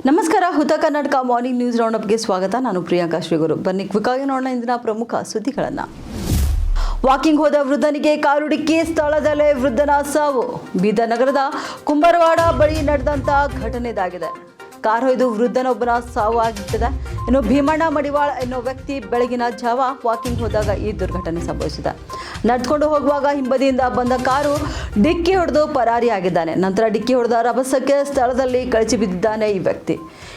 ನಮಸ್ಕಾರ. ಹುತ Karnataka morning news ರೌಂಡಪ್ಗೆ ಸ್ವಾಗತ. ನಾನು ಪ್ರಿಯಾಂಕಾ ಶ್ರೀಗುರು. ಬನ್ನಿ ಕ್ವಿಕ್ಕಾಗಿ ನೋಡೋಣ ಇಂದಿನ ಪ್ರಮುಖ ಸುದ್ದಿಗಳನ್ನು. ವಾಕಿಂಗ್ ಹೋದ ವೃದ್ಧನಿಗೆ ಕಾರು ಡಿಕ್ಕಿ, ಸ್ಥಳದಲ್ಲೇ ವೃದ್ಧನ ಸಾವು. ಬೀದರ್ ನಗರದ ಕುಂಬರವಾಡ ಬಳಿ ನಡೆದಂಥ ಘಟನೆ ಇದಾಗಿದೆ. ಕಾರ್ ಹೊಯ್ದು ವೃದ್ಧನೊಬ್ಬನ ಸಾವು ಆಗಿರ್ತದೆ. ಇನ್ನು ಭೀಮಣ್ಣ ಮಡಿವಾಳ ಎನ್ನೋ ವ್ಯಕ್ತಿ ಬೆಳಗಿನ ಜಾವ ವಾಕಿಂಗ್ ಹೋದಾಗ ಈ ದುರ್ಘಟನೆ ಸಂಭವಿಸಿದೆ. ನಡೆದುಕೊಂಡು ಹೋಗುವಾಗ ಹಿಂಬದಿಯಿಂದ ಬಂದ ಕಾರು ಡಿಕ್ಕಿ ಹೊಡೆದು ಪರಾರಿಯಾಗಿದ್ದಾನೆ. ನಂತರ ಡಿಕ್ಕಿ ಹೊಡೆದ ರಭಸಕ್ಕೆ ಸ್ಥಳದಲ್ಲಿ ಕಳಚಿ ಬಿದ್ದಿದ್ದಾನೆ ಈ ವ್ಯಕ್ತಿ.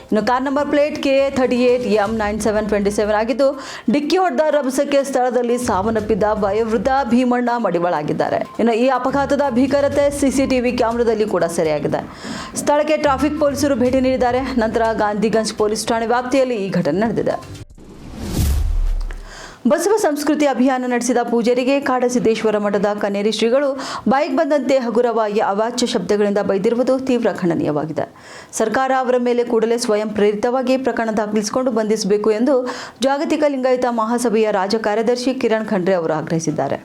ಇನ್ನು ಕಾರ್ ನಂಬರ್ ಪ್ಲೇಟ್ KA38M9727 ಆಗಿದ್ದು, ಡಿಕ್ಕಿ ಹೊಡೆದ ರಭಸಕ್ಕೆ ಸ್ಥಳದಲ್ಲಿ ಸಾವನ್ನಪ್ಪಿದ್ದ ವಯೋವೃದ್ಧ ಭೀಮಣ್ಣ ಮಡಿವಾಳ ಆಗಿದ್ದಾರೆ. ಇನ್ನು ಈ ಅಪಘಾತದ ಭೀಕರತೆ CCTV ಕ್ಯಾಮೆರಾದಲ್ಲಿ ಕೂಡ ಸೆರೆಯಾಗಿದೆ. ಸ್ಥಳಕ್ಕೆ ಟ್ರಾಫಿಕ್ ಪೊಲೀಸರು ಭೇಟಿ ನೀಡಿದ್ದಾರೆ. ನಂತರ ಗಾಂಧಿಗಂಜ್ ಪೊಲೀಸ್ ಠಾಣೆ ವ್ಯಾಪ್ತಿಯಲ್ಲಿ ಈ ಘಟನೆ ನಡೆದಿದೆ. ಬಸವ ಸಂಸ್ಕೃತಿ ಅಭಿಯಾನ ನಡೆಸಿದ ಪೂಜಾರಿಗೆ ಕಾಡಸಿದ್ದೇಶ್ವರ ಮಠದ ಕನ್ನೇರಿ ಶ್ರೀಗಳು ಬಾಯಿಗೆ ಬಂದಂತೆ ಹಗುರವಾಗಿ ಅವಾಚ್ಯ ಶಬ್ದಗಳಿಂದ ಬೈದಿರುವುದು ತೀವ್ರ ಖಂಡನೀಯವಾಗಿದೆ. ಸರ್ಕಾರ ಅವರ ಮೇಲೆ ಕೂಡಲೇ ಸ್ವಯಂ ಪ್ರೇರಿತವಾಗಿ ಪ್ರಕರಣ ದಾಖಲಿಸಿಕೊಂಡು ಬಂಧಿಸಬೇಕು ಎಂದು ಜಾಗತಿಕ ಲಿಂಗಾಯತ ಮಹಾಸಭೆಯ ರಾಜ್ಯ ಕಾರ್ಯದರ್ಶಿ ಕಿರಣ್ ಖಂಡ್ರೆ ಅವರು ಆಗ್ರಹಿಸಿದ್ದಾರೆ.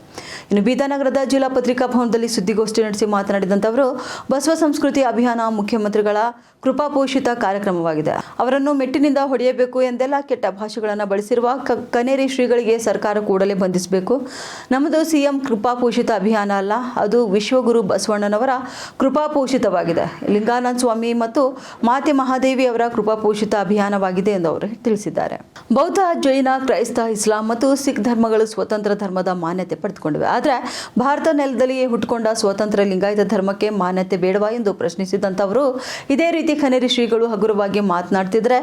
ಇನ್ನು ಬೀದರ್ ನಗರದ ಜಿಲ್ಲಾ ಪತ್ರಿಕಾ ಭವನದಲ್ಲಿ ಸುದ್ದಿಗೋಷ್ಠಿ ನಡೆಸಿ ಮಾತನಾಡಿದಂಥವರು, ಬಸವ ಸಂಸ್ಕೃತಿ ಅಭಿಯಾನ ಮುಖ್ಯಮಂತ್ರಿಗಳ ಕೃಪಾಪೋಷಿತ ಕಾರ್ಯಕ್ರಮವಾಗಿದೆ. ಅವರನ್ನು ಮೆಟ್ಟಿನಿಂದ ಹೊಡೆಯಬೇಕು ಎಂದೆಲ್ಲ ಕೆಟ್ಟ ಭಾಷೆಗಳನ್ನು ಬಳಸಿರುವ ಕನ್ನೇರಿ ಶ್ರೀಗಳಿಗೆ ಸರ್ಕಾರ ಕೂಡಲೇ ಬಂಧಿಸಬೇಕು. ನಮ್ಮದು CM ಕೃಪಾಪೋಷಿತ ಅಭಿಯಾನ ಅಲ್ಲ, ಅದು ವಿಶ್ವಗುರು ಬಸವಣ್ಣನವರ ಕೃಪಾಪೋಷಿತವಾಗಿದೆ. ಲಿಂಗಾನಂದ ಸ್ವಾಮಿ ಮತ್ತು ಮಾತೆ ಮಹಾದೇವಿ ಅವರ ಕೃಪಾಪೋಷಿತ ಅಭಿಯಾನವಾಗಿದೆ ಎಂದು ಅವರು ತಿಳಿಸಿದ್ದಾರೆ. ಬೌದ್ಧ, ಜೈನ, ಕ್ರೈಸ್ತ, ಇಸ್ಲಾಂ ಮತ್ತು ಸಿಖ್ ಧರ್ಮಗಳು ಸ್ವತಂತ್ರ ಧರ್ಮದ ಮಾನ್ಯತೆ ಪಡೆದುಕೊಂಡಿವೆ. ಆದರೆ ಭಾರತ ನೆಲದಲ್ಲಿಯೇ ಹುಟ್ಟುಕೊಂಡ ಸ್ವತಂತ್ರ ಲಿಂಗಾಯತ ಧರ್ಮಕ್ಕೆ ಮಾನ್ಯತೆ ಬೇಡವಾ ಎಂದು ಪ್ರಶ್ನಿಸಿದಂಥವರು, ಇದೇ ರೀತಿ ಕನ್ನೇರಿ ಶ್ರೀಗಳು ಹಗುರವಾಗಿ ಮಾತನಾಡ್ತಿದ್ರೆ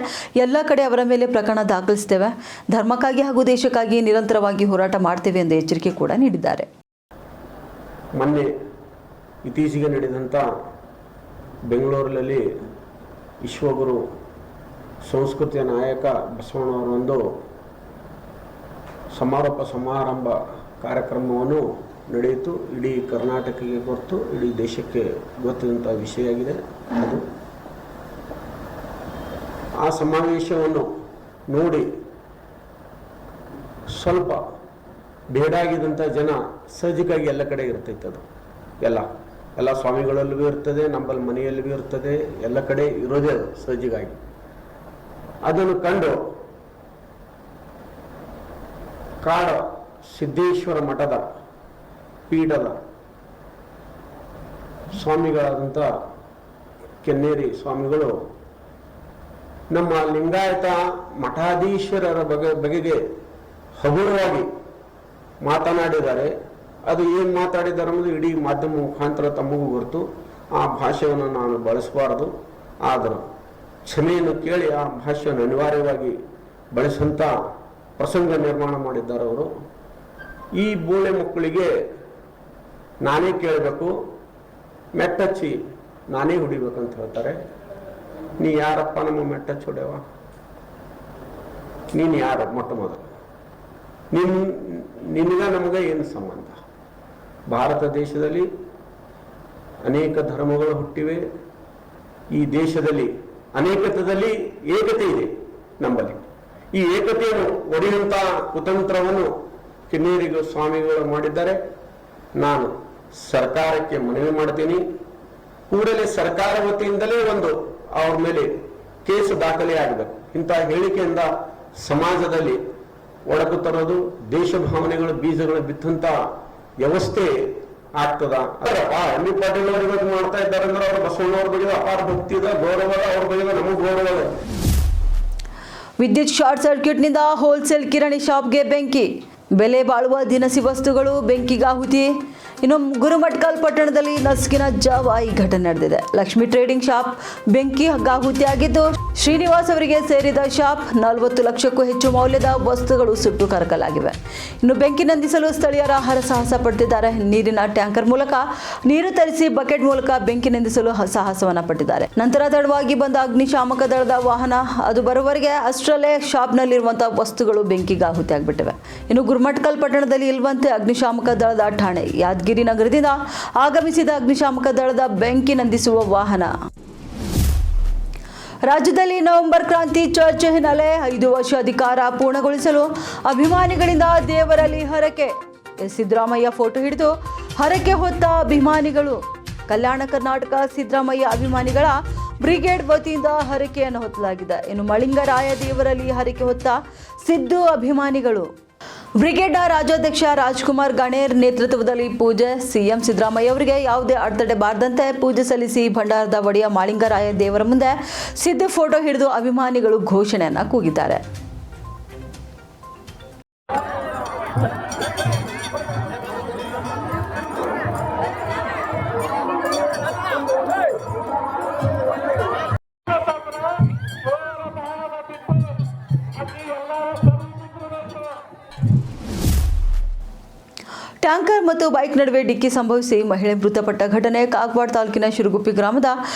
ಎಲ್ಲ ಕಡೆ ಅವರ ಮೇಲೆ ಪ್ರಕರಣ ದಾಖಲಿಸ್ತೇವೆ, ಧರ್ಮಕ್ಕಾಗಿ ಹಾಗೂ ದೇಶಕ್ಕಾಗಿ ನಿರಂತರವಾಗಿ ಹೋರಾಟ ಮಾಡ್ತೇವೆ ಎಂದು ಎಚ್ಚರಿಕೆ ಕೂಡ ನೀಡಿದ್ದಾರೆ. ಮೊನ್ನೆ ಇತ್ತೀಚೆಗೆ ನಡೆದಂಥ ಬೆಂಗಳೂರಿನಲ್ಲಿ ವಿಶ್ವಗುರು ಸಂಸ್ಕೃತಿಯ ನಾಯಕ ಬಸವಣ್ಣವರ ಒಂದು ಸಮಾರಂಭ ಕಾರ್ಯಕ್ರಮವನ್ನು ನಡೆಯಿತು. ಇಡೀ ಕರ್ನಾಟಕಕ್ಕೆ ಗೊತ್ತು, ಇಡೀ ದೇಶಕ್ಕೆ ಗೊತ್ತಿದಂಥ ವಿಷಯ ಆಗಿದೆ. ಅದು ಆ ಸಮಾವೇಶವನ್ನು ನೋಡಿ ಸ್ವಲ್ಪ ಬೇಡಾಗಿದ್ದಂಥ ಜನ ಸಹಜವಾಗಿ ಎಲ್ಲ ಕಡೆ ಇರ್ತೈತೆ. ಅದು ಎಲ್ಲ ಸ್ವಾಮಿಗಳಲ್ಲೂ ಇರ್ತದೆ, ನಮ್ಮಲ್ಲಿ ಮನೆಯಲ್ಲೂ ಇರ್ತದೆ, ಎಲ್ಲ ಕಡೆ ಇರೋದೇ ಅದು ಸಹಜವಾಗಿ. ಅದನ್ನು ಕಂಡು ಕಾಡ ಸಿದ್ದೇಶ್ವರ ಮಠದ ಪೀಠದ ಸ್ವಾಮಿಗಳಾದಂಥ ಕೆನ್ನೇರಿ ಸ್ವಾಮಿಗಳು ನಮ್ಮ ಲಿಂಗಾಯತ ಮಠಾಧೀಶ್ವರರ ಬಗೆಗೆ ಹಗುರವಾಗಿ ಮಾತನಾಡಿದ್ದಾರೆ. ಅದು ಏನು ಮಾತಾಡಿದ್ದಾರೆ ಅನ್ನೋದು ಇಡೀ ಮಾಧ್ಯಮ ಮುಖಾಂತರ ತಮಗೂ ಗೊತ್ತು. ಆ ಭಾಷೆಯನ್ನು ನಾನು ಬಳಸಬಾರದು, ಆದರೂ ಕ್ಷಮೆಯನ್ನು ಕೇಳಿ ಆ ಭಾಷೆಯನ್ನು ಅನಿವಾರ್ಯವಾಗಿ ಬಳಸಂಥ ಪ್ರಸಂಗ ನಿರ್ಮಾಣ ಮಾಡಿದ್ದಾರೆ ಅವರು. ಈ ಬೋಳೆ ಮಕ್ಕಳಿಗೆ ನಾನೇ ಕೇಳಬೇಕು, ಮೆಟ್ಟಚ್ಚಿ ನಾನೇ ಹೊಡಿಬೇಕಂತ ಹೇಳ್ತಾರೆ. ನೀ ಯಾರಪ್ಪ ನಮ್ಮ ಮೆಟ್ಟಚ್ಚಿ ಹೊಡೆಯವ? ನೀನು ಯಾರು? ಮೊಟ್ಟ ಮೊದಲು ನಿನಗ ನಮಗೆ ಏನು ಸಂಬಂಧ? ಭಾರತ ದೇಶದಲ್ಲಿ ಅನೇಕ ಧರ್ಮಗಳು ಹುಟ್ಟಿವೆ. ಈ ದೇಶದಲ್ಲಿ ಅನೇಕತ್ವದಲ್ಲಿ ಏಕತೆ ಇದೆ. ನಮ್ಮಲ್ಲಿ ಈ ಏಕತೆಯನ್ನು ಒಡೆಯುವಂಥ ಕುತಂತ್ರವನ್ನು ಕೆನ್ನೇರಿ ಸ್ವಾಮಿಗಳು ಮಾಡಿದ್ದಾರೆ. ನಾನು ಸರ್ಕಾರಕ್ಕೆ ಮನವಿ ಮಾಡ್ತೀನಿ, ಕೂಡಲೇ ಸರ್ಕಾರ ವತಿಯಿಂದಲೇ ಒಂದು ಅವ್ರ ಮೇಲೆ ಕೇಸು ದಾಖಲೆ ಆಗಬೇಕು. ಇಂಥ ಹೇಳಿಕೆಯಿಂದ ಸಮಾಜದಲ್ಲಿ ಒಡಕು ತರೋದು, ದೇಶ ಭಾವನೆಗಳ ಬೀಜಗಳು ಬಿತ್ತಂತ ವ್ಯವಸ್ಥೆ ಆಗ್ತದ. ಎಂ ಬಿ ಪಾಟೀಲ್ ಅವರು ಇವತ್ತು ಮಾಡ್ತಾ ಇದ್ದಾರೆ ಅಂದ್ರೆ ಅವರು ಬಸವಣ್ಣವ್ರ ಬಗ್ಗೆ ಅಪಾರ ಭಕ್ತಿ ಇದೆ, ಗೌರವ, ಅವ್ರ ಬಗ್ಗೆ ನಮಗೂ ಗೌರವ ಇದೆ. ವಿದ್ಯುತ್ ಶಾರ್ಟ್ ಸರ್ಕ್ಯೂಟ್ನಿಂದ ಹೋಲ್ಸೇಲ್ ಕಿರಾಣಿ ಶಾಪ್ಗೆ ಬೆಂಕಿ, ಬೆಲೆ ಬಾಳುವ ದಿನಸಿ ವಸ್ತುಗಳು ಬೆಂಕಿಗಾಹುತಿ. ಇನ್ನು ಗುರುಮಟ್ಕಲ್ ಪಟ್ಟಣದಲ್ಲಿ ನಸುಕಿನ ಜಾವ ಈ ಘಟನೆ ನಡೆದಿದೆ. ಲಕ್ಷ್ಮಿ ಟ್ರೇಡಿಂಗ್ ಶಾಪ್ ಬೆಂಕಿಗಾಹುತಿಯಾಗಿದ್ದು, ಶ್ರೀನಿವಾಸ್ ಅವರಿಗೆ ಸೇರಿದ ಶಾಪ್ 40 ಲಕ್ಷಕ್ಕೂ ಹೆಚ್ಚು ಮೌಲ್ಯದ ವಸ್ತುಗಳು ಸುಟ್ಟು ಕರಕಲಾಗಿವೆ. ಇನ್ನು ಬೆಂಕಿ ನಂದಿಸಲು ಸ್ಥಳೀಯರ ಹರಸಾಹಸ ಪಡುತ್ತಿದ್ದಾರೆ. ನೀರಿನ ಟ್ಯಾಂಕರ್ ಮೂಲಕ ನೀರು ತರಿಸಿ ಬಕೆಟ್ ಮೂಲಕ ಬೆಂಕಿ ನಂದಿಸಲು ಸಾಹಸವನ್ನ ಪಟ್ಟಿದ್ದಾರೆ. ನಂತರ ತಡವಾಗಿ ಬಂದ ಅಗ್ನಿಶಾಮಕ ದಳದ ವಾಹನ ಅದು ಬರುವವರೆಗೆ ಅಷ್ಟರಲ್ಲೇ ಶಾಪ್ನಲ್ಲಿರುವಂತಹ ವಸ್ತುಗಳು ಬೆಂಕಿಗಾಹುತಿಯಾಗಿಬಿಟ್ಟಿವೆ. ಇನ್ನು ಗುರುಮಟ್ಕಲ್ ಪಟ್ಟಣದಲ್ಲಿ ಇರುವಂತೆ ಅಗ್ನಿಶಾಮಕ ದಳದ ಠಾಣೆ ಯಾದಗಿರಿ ನಗರದಿಂದ ಆಗಮಿಸಿದ ಅಗ್ನಿಶಾಮಕ ದಳದ ಬೆಂಕಿ ನಂದಿಸುವ ವಾಹನ. ರಾಜ್ಯದಲ್ಲಿ ನವೆಂಬರ್ ಕ್ರಾಂತಿ ಚರ್ಚೆ ಹಿನ್ನೆಲೆ 5 ವರ್ಷ ಅಧಿಕಾರ ಪೂರ್ಣಗೊಳಿಸಲು ಅಭಿಮಾನಿಗಳಿಂದ ದೇವರಲ್ಲಿ ಹರಕೆ. ಸಿದ್ದರಾಮಯ್ಯ ಫೋಟೋ ಹಿಡಿದು ಹರಕೆ ಹೊತ್ತ ಅಭಿಮಾನಿಗಳು. ಕಲ್ಯಾಣ ಕರ್ನಾಟಕ ಸಿದ್ದರಾಮಯ್ಯ ಅಭಿಮಾನಿಗಳ ಬ್ರಿಗೇಡ್ ವತಿಯಿಂದ ಹರಕೆಯನ್ನು ಹೊತ್ತಲಾಗಿದೆ. ಇನ್ನು ಮಳಿಂಗರಾಯ ದೇವರಲ್ಲಿ ಹರಕೆ ಹೊತ್ತ ಸಿದ್ದು ಅಭಿಮಾನಿಗಳು. ಬ್ರಿಗೇಡ್ನ ರಾಜ್ಯಾಧ್ಯಕ್ಷ ರಾಜ್ಕುಮಾರ್ ಗಣೇರ್ ನೇತೃತ್ವದಲ್ಲಿ ಪೂಜೆ. ಸಿಎಂ ಸಿದ್ದರಾಮಯ್ಯ ಅವರಿಗೆ ಯಾವುದೇ ಅಡೆತಡೆ ಬಾರದಂತೆ ಪೂಜೆ ಸಲ್ಲಿಸಿ ಭಂಡಾರದ ಒಡೆಯ ಮಾಳಿಂಗರಾಯ ದೇವರ ಮುಂದೆ ಸಿದ್ದು ಫೋಟೋ ಹಿಡಿದು ಅಭಿಮಾನಿಗಳು ಘೋಷಣೆಯನ್ನ ಕೂಗಿದ್ದಾರೆ. ಟ್ಯಾಂಕರ್ ಮತ್ತು ಬೈಕ್ ನಡುವೆ ಡಿಕ್ಕಿ ಸಂಭವಿಸಿ ಮಹಿಳೆ ಮೃತಪಟ್ಟ ಘಟನೆ ಕಾಗವಾಡ ತಾಲೂಕಿನ ಶಿರಗುಪ್ಪಿ ಗ್ರಾಮದ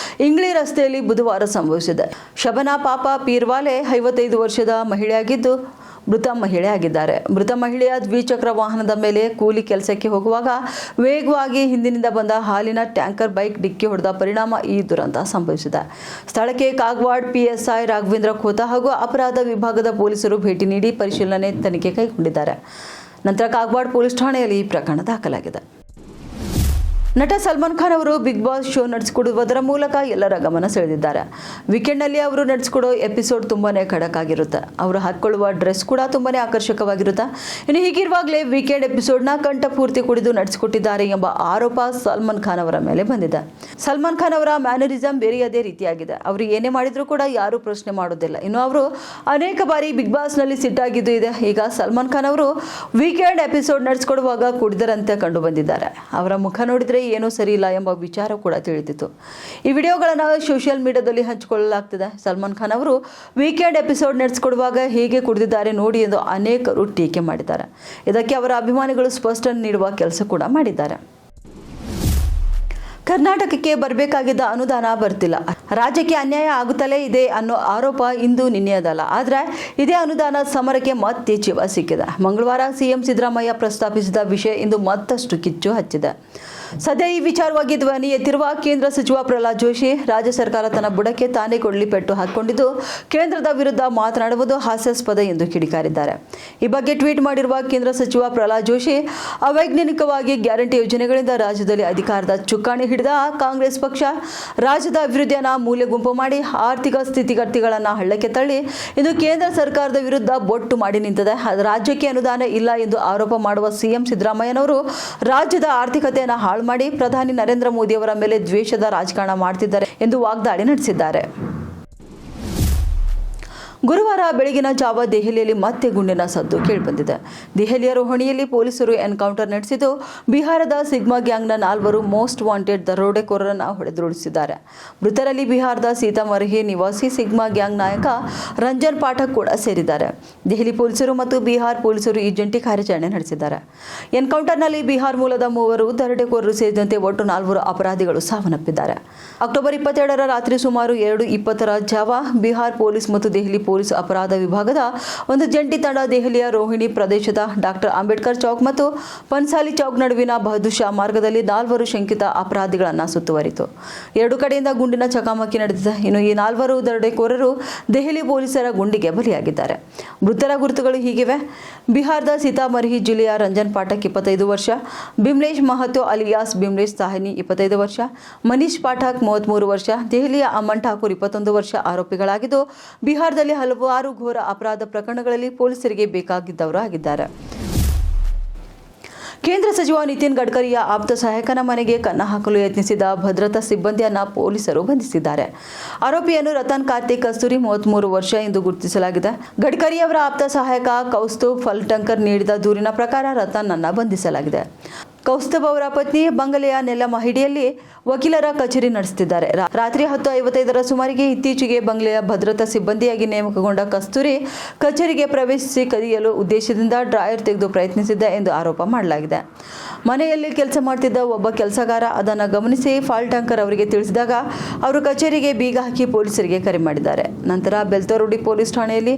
ಇಂಗ್ಲಿ ರಸ್ತೆಯಲ್ಲಿ ಬುಧವಾರ ಸಂಭವಿಸಿದೆ. ಶಬನಾ ಪಾಪ ಪೀರ್ವಾಲೆ 55 ವರ್ಷದ ಮಹಿಳೆಯಾಗಿದ್ದು ಮೃತ ಮಹಿಳೆಯಾಗಿದ್ದಾರೆ. ಮೃತ ಮಹಿಳೆಯ ದ್ವಿಚಕ್ರ ವಾಹನದ ಮೇಲೆ ಕೂಲಿ ಕೆಲಸಕ್ಕೆ ಹೋಗುವಾಗ ವೇಗವಾಗಿ ಹಿಂದಿನಿಂದ ಬಂದ ಹಾಲಿನ ಟ್ಯಾಂಕರ್ ಬೈಕ್ ಡಿಕ್ಕಿ ಹೊಡೆದ ಪರಿಣಾಮ ಈ ದುರಂತ ಸಂಭವಿಸಿದೆ. ಸ್ಥಳಕ್ಕೆ ಕಾಗವಾಡ ಪಿಎಸ್ಐ ರಾಘವೇಂದ್ರ ಖೋತಾ ಹಾಗೂ ಅಪರಾಧ ವಿಭಾಗದ ಪೊಲೀಸರು ಭೇಟಿ ನೀಡಿ ಪರಿಶೀಲನೆ ತನಿಖೆ ಕೈಗೊಂಡಿದ್ದಾರೆ. ನಂತರ ಕಾಗವಾಡ ಪೊಲೀಸ್ ಠಾಣೆಯಲ್ಲಿ ಈ ಪ್ರಕರಣ ದಾಖಲಾಗಿದೆ. ನಟ ಸಲ್ಮಾನ್ ಖಾನ್ ಅವರು ಬಿಗ್ ಬಾಸ್ ಶೋ ನಡೆಸಿಕೊಡುವುದರ ಮೂಲಕ ಎಲ್ಲರ ಗಮನ ಸೆಳೆದಿದ್ದಾರೆ. ವೀಕೆಂಡ್ನಲ್ಲಿ ಅವರು ನಡೆಸಿಕೊಡೋ ಎಪಿಸೋಡ್ ತುಂಬಾನೇ ಖಡಕ್ ಆಗಿರುತ್ತೆ. ಅವರು ಹಾಕಿಕೊಳ್ಳುವ ಡ್ರೆಸ್ ಕೂಡ ತುಂಬಾನೇ ಆಕರ್ಷಕವಾಗಿರುತ್ತೆ. ಇನ್ನು ಹೀಗಿರುವಾಗಲೇ ವೀಕೆಂಡ್ ಎಪಿಸೋಡ್ನ ಕಂಠಪೂರ್ತಿ ಕುಡಿದು ನಡೆಸಿಕೊಟ್ಟಿದ್ದಾರೆ ಎಂಬ ಆರೋಪ ಸಲ್ಮಾನ್ ಖಾನ್ ಅವರ ಮೇಲೆ ಬಂದಿದೆ. ಸಲ್ಮಾನ್ ಖಾನ್ ಅವರ ಮ್ಯಾನರಿಸಂ ಬೇರೆಯದೇ ರೀತಿಯಾಗಿದೆ. ಅವರು ಏನೇ ಮಾಡಿದ್ರು ಕೂಡ ಯಾರೂ ಪ್ರಶ್ನೆ ಮಾಡೋದಿಲ್ಲ. ಇನ್ನು ಅವರು ಅನೇಕ ಬಾರಿ ಬಿಗ್ ಬಾಸ್ನಲ್ಲಿ ಸಿಟ್ಟಾಗಿದ್ದು ಇದೆ. ಈಗ ಸಲ್ಮಾನ್ ಖಾನ್ ಅವರು ವೀಕೆಂಡ್ ಎಪಿಸೋಡ್ ನಡೆಸಿಕೊಡುವಾಗ ಕುಡಿದರಂತೆ ಕಂಡು ಬಂದಿದ್ದಾರೆ. ಅವರ ಮುಖ ನೋಡಿದ್ರೆ ಏನೂ ಸರಿ ಇಲ್ಲ ಎಂಬ ವಿಚಾರ ಕೂಡ ತಿಳಿದಿತ್ತು. ಈ ವಿಡಿಯೋಗಳನ್ನು ಸೋಷಿಯಲ್ ಮೀಡಿಯಾದಲ್ಲಿ ಹಂಚಿಕೊಳ್ಳಲಾಗ್ತಿದೆ. ಸಲ್ಮಾನ್ ಖಾನ್ ಅವರು ವೀಕೆಂಡ್ ಎಪಿಸೋಡ್ ನಡೆಸಿಕೊಡುವಾಗ ಹೇಗೆ ಕುಡಿದಿದ್ದಾರೆ ನೋಡಿ ಎಂದು ಅನೇಕರು ಟೀಕೆ ಮಾಡಿದ್ದಾರೆ. ಇದಕ್ಕೆ ಅವರ ಅಭಿಮಾನಿಗಳು ಸ್ಪಷ್ಟನೆ ನೀಡುವ ಕೆಲಸ ಕೂಡ ಮಾಡಿದ್ದಾರೆ. ಕರ್ನಾಟಕಕ್ಕೆ ಬರಬೇಕಾಗಿದ್ದ ಅನುದಾನ ಬರ್ತಿಲ್ಲ, ರಾಜ್ಯಕ್ಕೆ ಅನ್ಯಾಯ ಆಗುತ್ತಲೇ ಇದೆ ಅನ್ನೋ ಆರೋಪ ಇಂದು ನಿನ್ನೆಯದಲ್ಲ. ಆದರೆ ಇದೇ ಅನುದಾನ ಸಮರಕ್ಕೆ ಮತ್ತೆ ಜೀವ ಸಿಕ್ಕಿದೆ. ಮಂಗಳವಾರ ಸಿಎಂ ಸಿದ್ದರಾಮಯ್ಯ ಪ್ರಸ್ತಾಪಿಸಿದ ವಿಷಯ ಇಂದು ಮತ್ತಷ್ಟು ಕಿಚ್ಚು ಹಚ್ಚಿದೆ. ಸದ್ಯ ಈ ವಿಚಾರವಾಗಿ ಧ್ವನಿ ಎತ್ತಿರುವ ಕೇಂದ್ರ ಸಚಿವ ಪ್ರಹ್ಲಾದ್ ಜೋಶಿ ರಾಜ್ಯ ಸರ್ಕಾರ ತನ್ನ ಬುಡಕ್ಕೆ ತಾನೇ ಕೊಡ್ಲಿ ಪೆಟ್ಟು ಹಾಕಿಕೊಂಡಿದ್ದು ಕೇಂದ್ರದ ವಿರುದ್ಧ ಮಾತನಾಡುವುದು ಹಾಸ್ಯಾಸ್ಪದ ಎಂದು ಕಿಡಿಕಾರಿದ್ದಾರೆ. ಈ ಬಗ್ಗೆ ಟ್ವೀಟ್ ಮಾಡಿರುವ ಕೇಂದ್ರ ಸಚಿವ ಪ್ರಹ್ಲಾದ್ ಜೋಶಿ, ಅವೈಜ್ಞಾನಿಕವಾಗಿ ಗ್ಯಾರಂಟಿ ಯೋಜನೆಗಳಿಂದ ರಾಜ್ಯದಲ್ಲಿ ಅಧಿಕಾರದ ಚುಕ್ಕಾಣಿ ಹಿಡಿದ ಕಾಂಗ್ರೆಸ್ ಪಕ್ಷ ರಾಜ್ಯದ ಅಭಿವೃದ್ಧಿಯನ್ನು ಮೂಲೆಗುಂಪು ಮಾಡಿ ಆರ್ಥಿಕ ಸ್ಥಿತಿಗತಿಗಳನ್ನು ಹಳ್ಳಕ್ಕೆ ತಳ್ಳಿ ಇಂದು ಕೇಂದ್ರ ಸರ್ಕಾರದ ವಿರುದ್ಧ ಬೊಟ್ಟು ಮಾಡಿ ನಿಂತಿದೆ. ರಾಜ್ಯಕ್ಕೆ ಅನುದಾನ ಇಲ್ಲ ಎಂದು ಆರೋಪ ಮಾಡುವ ಸಿಎಂ ಸಿದ್ದರಾಮಯ್ಯನವರು ರಾಜ್ಯದ ಆರ್ಥಿಕತೆಯನ್ನು ಹಾಳು ಮಾಡಿ ಪ್ರಧಾನಿ ನರೇಂದ್ರ ಮೋದಿ ಅವರ ಮೇಲೆ ದ್ವೇಷದ ರಾಜಕಾರಣ ಮಾಡ್ತಿದ್ದಾರೆ ಎಂದು ವಾಗ್ದಾಳಿ ನಡೆಸಿದ್ದಾರೆ. ಗುರುವಾರ ಬೆಳಗಿನ ಜಾವ ದೆಹಲಿಯಲ್ಲಿ ಮತ್ತೆ ಗುಂಡಿನ ಸದ್ದು ಕೇಳಿಬಂದಿದೆ. ದೆಹಲಿಯ ರೋಹಣಿಯಲ್ಲಿ ಪೊಲೀಸರು ಎನ್ಕೌಂಟರ್ ನಡೆಸಿದ್ದು ಬಿಹಾರದ ಸಿಗ್ಮಾ ಗ್ಯಾಂಗ್ನ 4 ಮೋಸ್ಟ್ ವಾಂಟೆಡ್ ದರೋಡೆಕೋರರನ್ನು ಹೊಡೆದುರುಳಿಸಿದ್ದಾರೆ. ಮೃತರಲ್ಲಿ ಬಿಹಾರದ ಸೀತಾಮರ್ಹಿ ನಿವಾಸಿ ಸಿಗ್ಮಾ ಗ್ಯಾಂಗ್ ನಾಯಕ ರಂಜನ್ ಪಾಠಕ್ ಕೂಡ ಸೇರಿದ್ದಾರೆ. ದೆಹಲಿ ಪೊಲೀಸರು ಮತ್ತು ಬಿಹಾರ್ ಪೊಲೀಸರು ಈ ಜಂಟಿ ಕಾರ್ಯಾಚರಣೆ ನಡೆಸಿದ್ದಾರೆ. ಎನ್ಕೌಂಟರ್ನಲ್ಲಿ ಬಿಹಾರ್ ಮೂಲದ 3 ದರೋಡೆಕೋರರು ಸೇರಿದಂತೆ ಒಟ್ಟು 4 ಅಪರಾಧಿಗಳು ಸಾವನ್ನಪ್ಪಿದ್ದಾರೆ. ಅಕ್ಟೋಬರ್ 22ರ ರಾತ್ರಿ ಸುಮಾರು 2:20ರ ಜಾವ ಬಿಹಾರ್ ಪೊಲೀಸ್ ಮತ್ತು ದೆಹಲಿ ಪೊಲೀಸ್ ಅಪರಾಧ ವಿಭಾಗದ ಒಂದು ಜಂಟಿ ತಂಡ ದೆಹಲಿಯ ರೋಹಿಣಿ ಪ್ರದೇಶದ ಡಾಕ್ಟರ್ ಅಂಬೇಡ್ಕರ್ ಚೌಕ್ ಮತ್ತು ಪನ್ಸಾಲಿ ಚೌಕ್ ನಡುವಿನ ಬಹದ್ದೂರ್ ಶಾ ಮಾರ್ಗದಲ್ಲಿ 4 ಶಂಕಿತ ಅಪರಾಧಿಗಳನ್ನು ಸುತ್ತುವರಿತು. 2 ಕಡೆಯಿಂದ ಗುಂಡಿನ ಚಕಮಕಿ ನಡೆದಿದೆ. ಇನ್ನು ಈ 4 ದರೋಡೆಕೋರರು ದೆಹಲಿ ಪೊಲೀಸರ ಗುಂಡಿಗೆ ಬಲಿಯಾಗಿದ್ದಾರೆ. ಮೃತರ ಗುರುತುಗಳು ಹೀಗಿವೆ: ಬಿಹಾರದ ಸೀತಾಮರ್ಹಿ ಜಿಲ್ಲೆಯ ರಂಜನ್ ಪಾಠಕ್ 25 ವರ್ಷ, ಬಿಮ್ಲೇಶ್ ಮಹತೋ ಅಲಿಯಾಸ್ ಬಿಮ್ಲೇಶ್ ಸಾಹನಿ 25 ವರ್ಷ, ಮನೀಶ್ ಪಾಠಕ್ 33 ವರ್ಷ, ದೆಹಲಿಯ ಅಮನ್ ಠಾಕೂರ್ 21 ವರ್ಷ ಆರೋಪಿಗಳಾಗಿದ್ದು ಬಿಹಾರದಲ್ಲಿ ಹಲವಾರು ಘೋರ ಅಪರಾಧ ಪ್ರಕರಣಗಳಲ್ಲಿ ಪೊಲೀಸರಿಗೆ ಬೇಕಾಗಿದ್ದವರು ಆಗಿದ್ದಾರೆ. ಕೇಂದ್ರ ಸಚಿವ ನಿತಿನ್ ಗಡ್ಕರಿಯ ಆಪ್ತ ಸಹಾಯಕನ ಮನೆಗೆ ಕನ್ನ ಹಾಕಲು ಯತ್ನಿಸಿದ ಭದ್ರತಾ ಸಿಬ್ಬಂದಿಯನ್ನು ಪೊಲೀಸರು ಬಂಧಿಸಿದ್ದಾರೆ. ಆರೋಪಿಯನ್ನು ರತನ್ ಕಾರ್ತಿಕ್ ಕಸ್ತೂರಿ 33 ವರ್ಷ ಎಂದು ಗುರುತಿಸಲಾಗಿದೆ. ಗಡ್ಕರಿ ಅವರ ಆಪ್ತ ಸಹಾಯಕ ಕೌಸ್ತುಭ್ ಫಲ್ಟಂಕರ್ ನೀಡಿದ ದೂರಿನ ಪ್ರಕಾರ ರತನ್ ಅನ್ನು ಬಂಧಿಸಲಾಗಿದೆ. ಕೌಸ್ತುಭ್ ಅವರ ಪತ್ನಿ ಬಂಗಲೆಯ ನೆಲ್ಲಮಹಿಡಿಯಲ್ಲಿ ವಕೀಲರ ಕಚೇರಿ ನಡೆಸುತ್ತಿದ್ದಾರೆ. ರಾತ್ರಿ 10:55ರ ಸುಮಾರಿಗೆ ಇತ್ತೀಚೆಗೆ ಬಂಗಲೆಯ ಭದ್ರತಾ ಸಿಬ್ಬಂದಿಯಾಗಿ ನೇಮಕಗೊಂಡ ಕಸ್ತೂರಿ ಕಚೇರಿಗೆ ಪ್ರವೇಶಿಸಿ ಕದಿಯಲು ಉದ್ದೇಶದಿಂದ ಡ್ರಾಯರ್ ತೆಗೆದು ಪ್ರಯತ್ನಿಸಿದ್ದ ಎಂದು ಆರೋಪ ಮಾಡಲಾಗಿದೆ. ಮನೆಯಲ್ಲಿ ಕೆಲಸ ಮಾಡ್ತಿದ್ದ ಒಬ್ಬ ಕೆಲಸಗಾರ ಅದನ್ನು ಗಮನಿಸಿ ಫಾಲ್ಟಂಕರ್ ಅವರಿಗೆ ತಿಳಿಸಿದಾಗ ಅವರು ಕಚೇರಿಗೆ ಬೀಗ ಹಾಕಿ ಪೊಲೀಸರಿಗೆ ಕರೆ ಮಾಡಿದ್ದಾರೆ. ನಂತರ ಬೆಲ್ತರೋಡಿ ಪೊಲೀಸ್ ಠಾಣೆಯಲ್ಲಿ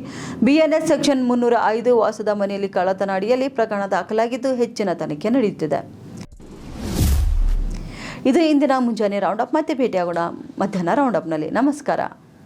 ಬಿಎನ್ಎಸ್ ಸೆಕ್ಷನ್ 305 ವಾಸದ ಮನೆಯಲ್ಲಿ ಕಳ್ಳತನ ಅಡಿಯಲ್ಲಿ ಪ್ರಕರಣ ದಾಖಲಾಗಿದ್ದು ಹೆಚ್ಚಿನ ತನಿಖೆ ನಡೆಯುತ್ತಿದೆ. ಇದು ಇಂದಿನ ಮುಂಜಾನೆ ರೌಂಡ್ ಅಪ್. ಮತ್ತೆ ಭೇಟಿಯಾಗೋಣ ಮಧ್ಯಾಹ್ನ ರೌಂಡ್ ಅಪ್ನಲ್ಲಿ. ನಮಸ್ಕಾರ.